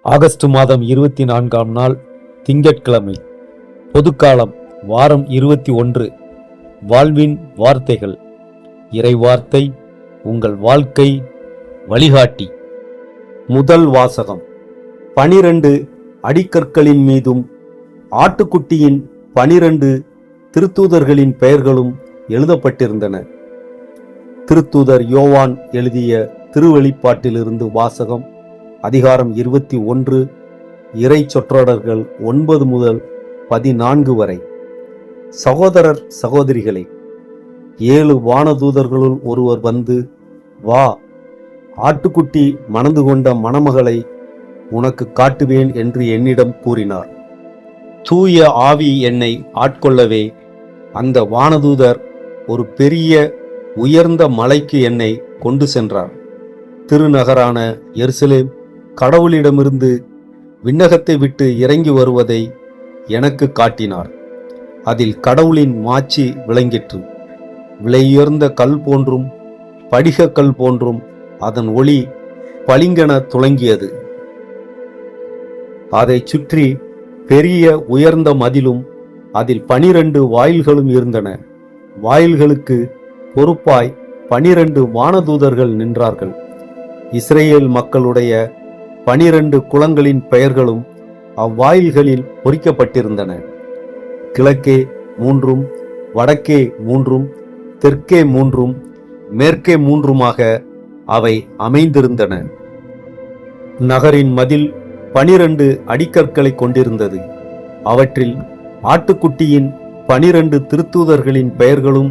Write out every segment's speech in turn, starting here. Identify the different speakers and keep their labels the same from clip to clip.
Speaker 1: August மாதம் 24ஆம் நாள் திங்கட்கிழமை. பொதுக்காலம் வாரம் 21. வாழ்வின் வார்த்தைகள். இறைவார்த்தை உங்கள் வாழ்க்கை வழிகாட்டி. முதல் வாசகம். 12 அடிக்கற்களின் மீதும் ஆட்டுக்குட்டியின் 12 திருத்தூதர்களின் பெயர்களும் எழுதப்பட்டிருந்தன. திருத்தூதர் யோவான் எழுதிய திருவெளிப்பாட்டிலிருந்து வாசகம். அதிகாரம் 21, இறை சொற்றொடர்கள் 9 முதல் 14 வரை. சகோதரர் சகோதரிகளே, 7 வானதூதர்களுள் ஒருவர் வந்து, வா, ஆட்டுக்குட்டி மணந்து கொண்ட மணமகளை உனக்கு காட்டுவேன் என்று என்னிடம் கூறினார். தூய ஆவி என்னை ஆட்கொள்ளவே அந்த வானதூதர் ஒரு பெரிய உயர்ந்த மலைக்கு என்னை கொண்டு சென்றார். திருநகரான எருசலேம் கடவுளிடமிருந்து விண்ணகத்தை விட்டு இறங்கி வருவதை எனக்கு காட்டினார். அதில் கடவுளின் மாட்சி விளங்கிற்று. விலையுயர்ந்த கல் போன்றும் படிக கல் போன்றும் அதன் ஒளி பளிங்கென துளங்கியது. அதை சுற்றி பெரிய உயர்ந்த மதிலும் அதில் 12 வாயில்களும் இருந்தன. வாயில்களுக்கு பொறுப்பாய் 12 வானதூதர்கள் நின்றார்கள். இஸ்ரேல் மக்களுடைய 12 குலங்களின் பெயர்களும் அவ்வாயில்களில் பொறிக்கப்பட்டிருந்தன. கிழக்கே 3, வடக்கே 3, தெற்கே 3, மேற்கே 3மாக அவை அமைந்திருந்தன. நகரின் மதில் 12 அடிக்கற்களை கொண்டிருந்தது. அவற்றில் ஆட்டுக்குட்டியின் 12 திருத்தூதர்களின் பெயர்களும்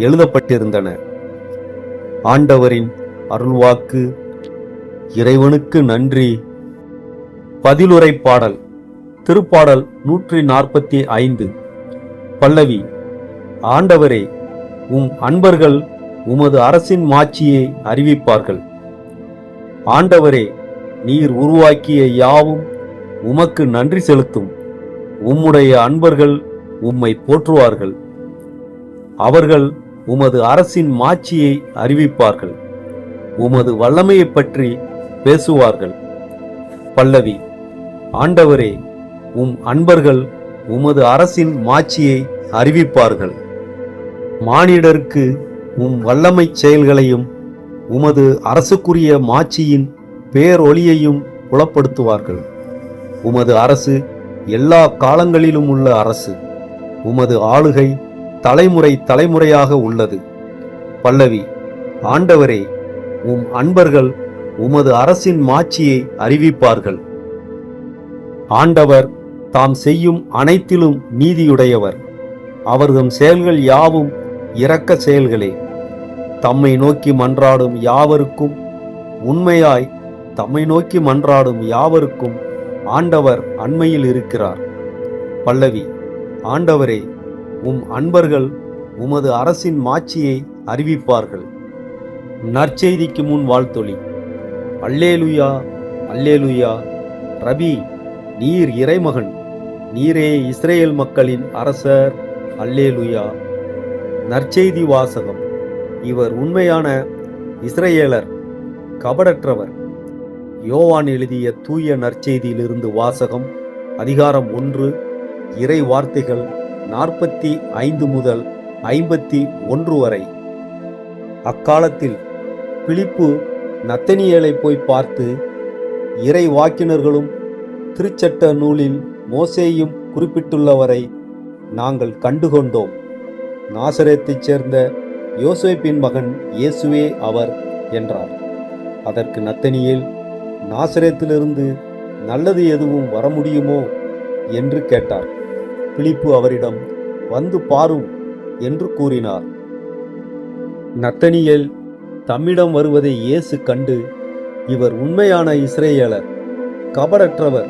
Speaker 1: எழுதப்பட்டிருந்தன. ஆண்டவரின் அருள்வாக்கு. இறைவனுக்கு நன்றி. பதிலுரை பாடல். திருப்பாடல் 145. பல்லவி. ஆண்டவரே, உம் அன்பர்கள் உமது அரசின் மாட்சியை அறிவிப்பார்கள். ஆண்டவரே, நீர் உருவாக்கிய யாவும் உமக்கு நன்றி செலுத்தும். உம்முடைய அன்பர்கள் உம்மை போற்றுவார்கள். அவர்கள் உமது அரசின் மாட்சியை அறிவிப்பார்கள். உமது வல்லமையை பற்றி பேசுவார்கள். பல்லவி. ஆண்டவரே, உம் அன்பர்கள் உமது அரசின் மாட்சியை அறிவிப்பார்கள். மானிடருக்கு உம் வல்லமை செயல்களையும் உமது அரசுக்குரிய மாட்சியின் பேரொளியையும் புலப்படுத்துவார்கள். உமது அரசு எல்லா காலங்களிலும் உள்ள அரசு. உமது ஆளுகை தலைமுறை தலைமுறையாக உள்ளது. பல்லவி. ஆண்டவரே, உம் அன்பர்கள் உமது அரசின் மாட்சியை அறிவிப்பார்கள். ஆண்டவர் தாம் செய்யும் அனைத்திலும் நீதியுடையவர். அவர்தம் செயல்கள் யாவும் இரக்க செயல்களே. தம்மை நோக்கி மன்றாடும் யாவருக்கும், உண்மையாய் தம்மை நோக்கி மன்றாடும் யாவருக்கும் ஆண்டவர் அண்மையில் இருக்கிறார். பல்லவி. ஆண்டவரே, உம் அன்பர்கள் உமது அரசின் மாட்சியை அறிவிப்பார்கள். நற்செய்திக்கு முன் வாழ்த்தொலி. அல்லேலுயா, அல்லேலுயா. ரபி, நீர் இறைமகன், நீரே இஸ்ரேல் மக்களின் அரசர். அல்லேலுயா. நற்செய்தி வாசகம். இவர் உண்மையான இஸ்ரேலர், கபடற்றவர். யோவான் எழுதிய தூய நற்செய்தியிலிருந்து வாசகம். அதிகாரம் 1, இறை வார்த்தைகள் 45 முதல் 51 வரை. அக்காலத்தில் பிலிப்பு நத்தனியேலை போய் பார்த்து, இறை வாக்கினர்களும் திருச்சட்ட நூலில் மோசேயும் குறிப்பிட்டுள்ளவரை நாங்கள் கண்டுகொண்டோம். நாசரேத்தைச் சேர்ந்த யோசேப்பின் மகன் இயேசுவே அவர் என்றார். அதற்கு நத்தனியேல், நாசரேத்திலிருந்து நல்லது எதுவும் வர முடியுமோ என்று கேட்டார். பிலிப்பு அவரிடம், வந்து பாரும் என்று கூறினார். நத்தனியேல் தம்மிடம் வருவதை இயேசு கண்டு, இவர் உண்மையான இஸ்ரேலர், கபடற்றவர்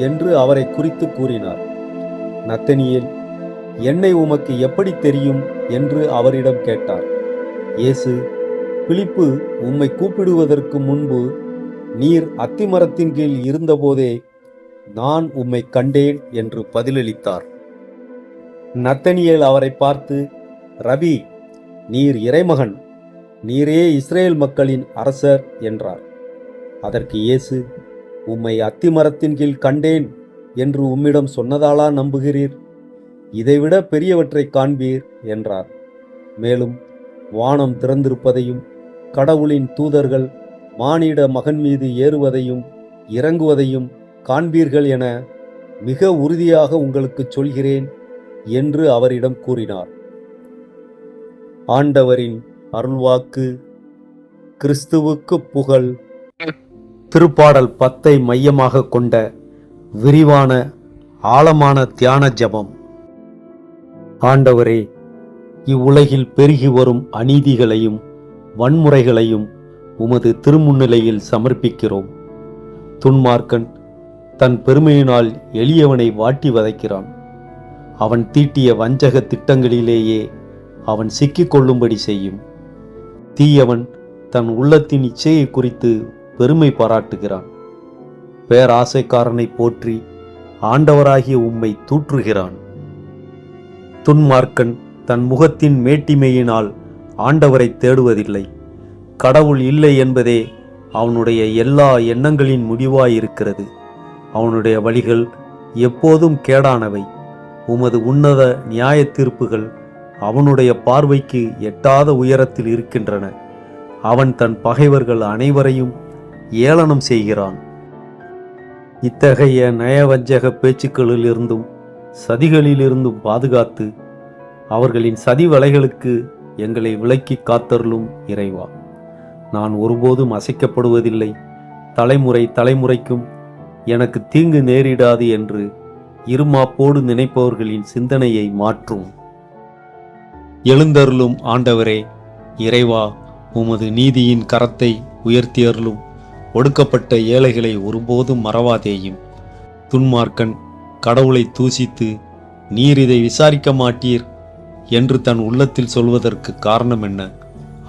Speaker 1: என்று அவரை குறித்து கூறினார். நத்தனியேல், என்னை உமக்கு எப்படி தெரியும் என்று அவரிடம் கேட்டார். இயேசு, பிலிப்பு உம்மை கூப்பிடுவதற்கு முன்பு நீர் அத்திமரத்தின் கீழ் இருந்தபோதே நான் உம்மை கண்டேன் என்று பதிலளித்தார். நத்தனியேல் அவரை பார்த்து, ரபி, நீர் இறைமகன், நீரே இஸ்ரேல் மக்களின் அரசர் என்றார். அதற்கு இயேசு, உம்மை அத்திமரத்தின் கீழ் கண்டேன் என்று உம்மிடம் சொன்னதாலா நம்புகிறீர்? இதைவிட பெரியவற்றை காண்பீர் என்றார். மேலும் வானம் திறந்திருப்பதையும் கடவுளின் தூதர்கள் மானிட மகன் மீது ஏறுவதையும் இறங்குவதையும் காண்பீர்கள் என மிக உறுதியாக உங்களுக்கு சொல்கிறேன் என்று அவரிடம் கூறினார். ஆண்டவரின் அருள்வாக்கு. கிறிஸ்துவுக்கு புகழ். திருப்பாடல் 10 மையமாக கொண்ட விரிவான ஆழமான தியான ஜெபம். ஆண்டவரே, இவ்வுலகில் பெருகி வரும் அநீதிகளையும் வன்முறைகளையும் உமது திருமுன்னிலையில் சமர்ப்பிக்கிறோம். துன்மார்க்கன் தன் பெருமையினால் எளியவனை வாட்டி வதைக்கிறான். அவன் தீட்டிய வஞ்சக திட்டங்களிலேயே அவன் சிக்கிக் கொள்ளும்படி செய்யும். தீயவன் தன் உள்ளத்தின் இச்சையை குறித்து பெருமை பாராட்டுகிறான். பேராசைக்காரனை போற்றி ஆண்டவராகிய உம்மை தூற்றுகிறான். துன்மார்க்கன் தன் முகத்தின் மேட்டிமையினால் ஆண்டவரை தேடுவதில்லை. கடவுள் இல்லை என்பதே அவனுடைய எல்லா எண்ணங்களின் முடிவாயிருக்கிறது. அவனுடைய வழிகள் எப்போதும் கேடானவை. உமது உன்னத நியாய தீர்ப்புகள் அவனுடைய பார்வைக்கு எட்டாத உயரத்தில் இருக்கின்றன. அவன் தன் பகைவர்கள் அனைவரையும் ஏளனம் செய்கிறான். இத்தகைய நயவஞ்சக பேச்சுக்களிலிருந்தும் சதிகளிலிருந்தும் பாதுகாத்து அவர்களின் சதி வலைகளுக்கு எங்களை விலக்கி காத்தருளும் இறைவா. நான் ஒருபோதும் அசைக்கப்படுவதில்லை. தலைமுறை தலைமுறைக்கும் எனக்கு தீங்கு நேரிடாது என்று இருமாப்போடு நினைப்பவர்களின் சிந்தனையை மாற்றும். எழுந்தருளும் ஆண்டவரே, இறைவா, உமது நீதியின் கரத்தை உயர்த்தியருளும். ஒடுக்கப்பட்ட ஏழைகளை ஒருபோதும் மறவாதேயும். துன்மார்க்கன் கடவுளை தூசித்து நீர் இதை விசாரிக்க மாட்டீர் என்று தன் உள்ளத்தில் சொல்வதற்கு காரணம் என்ன?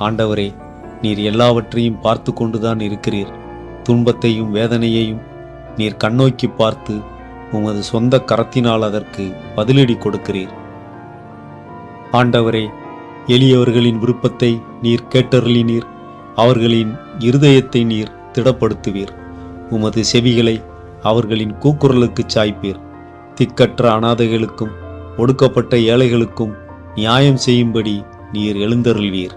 Speaker 1: ஆண்டவரே, நீர் எல்லாவற்றையும் பார்த்து கொண்டுதான் இருக்கிறீர். துன்பத்தையும் வேதனையையும் நீர் கண்ணோக்கி பார்த்து உமது சொந்த கரத்தினால் அதற்கு பதிலடி கொடுக்கிறீர். ஆண்டவரே, எளியவர்களின் விருப்பத்தை நீர் கேட்டருளினீர். அவர்களின் இருதயத்தை நீர் திடப்படுத்துவீர். உமது செவிகளை அவர்களின் கூக்குரலுக்கு சாய்ப்பீர். திக்கற்ற அனாதைகளுக்கும் ஒடுக்கப்பட்ட ஏழைகளுக்கும் நியாயம் செய்யும்படி நீர் எழுந்தருள்வீர்.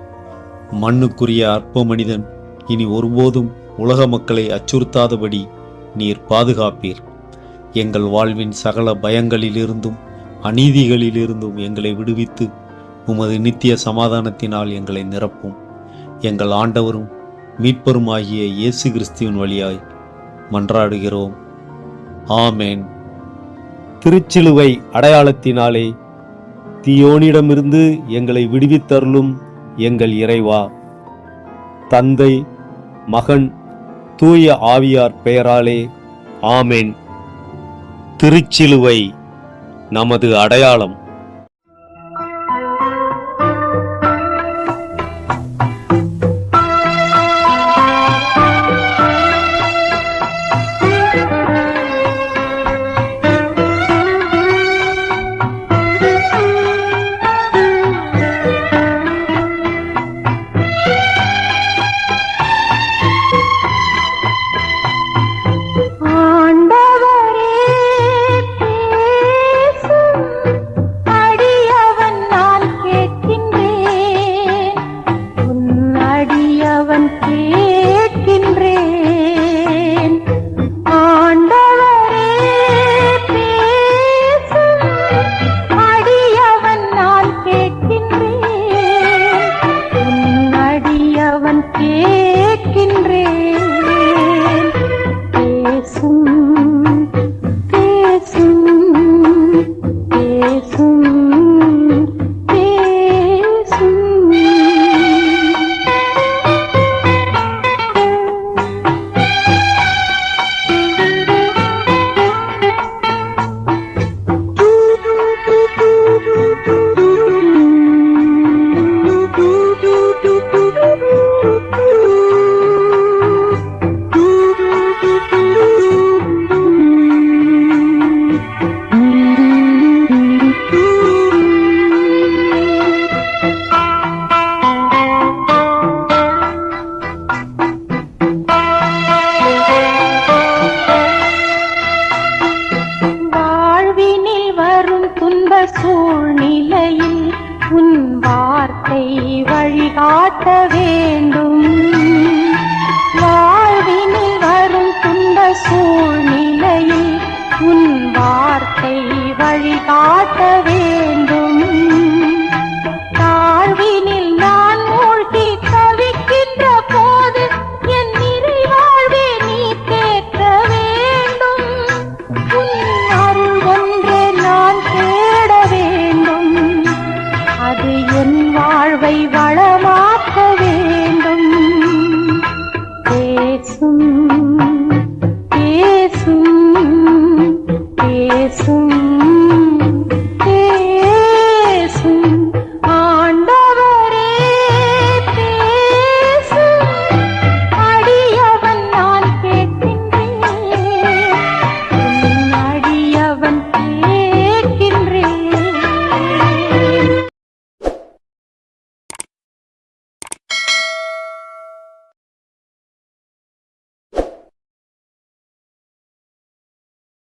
Speaker 1: மண்ணுக்குரிய அற்ப மனிதன் இனி ஒருபோதும் உலக மக்களை அச்சுறுத்தாதபடி நீர் பாதுகாப்பீர். எங்கள் வாழ்வின் சகல பயங்களிலிருந்தும் அநீதிகளிலிருந்தும் எங்களை விடுவித்து உமது நித்திய சமாதானத்தினால் எங்களை நிரப்பும். எங்கள் ஆண்டவரும் மீட்பருமாகிய இயேசு கிறிஸ்துவின் வழியாய் மன்றாடுகிறோம். ஆமேன். திருச்சிலுவை அடையாளத்தினாலே தீயோனிடமிருந்து எங்களை விடுவித்தருளும் எங்கள் இறைவா. தந்தை, மகன், தூய ஆவியார் பெயராலே ஆமேன். திருச்சிலுவை நமது அடையாளம்.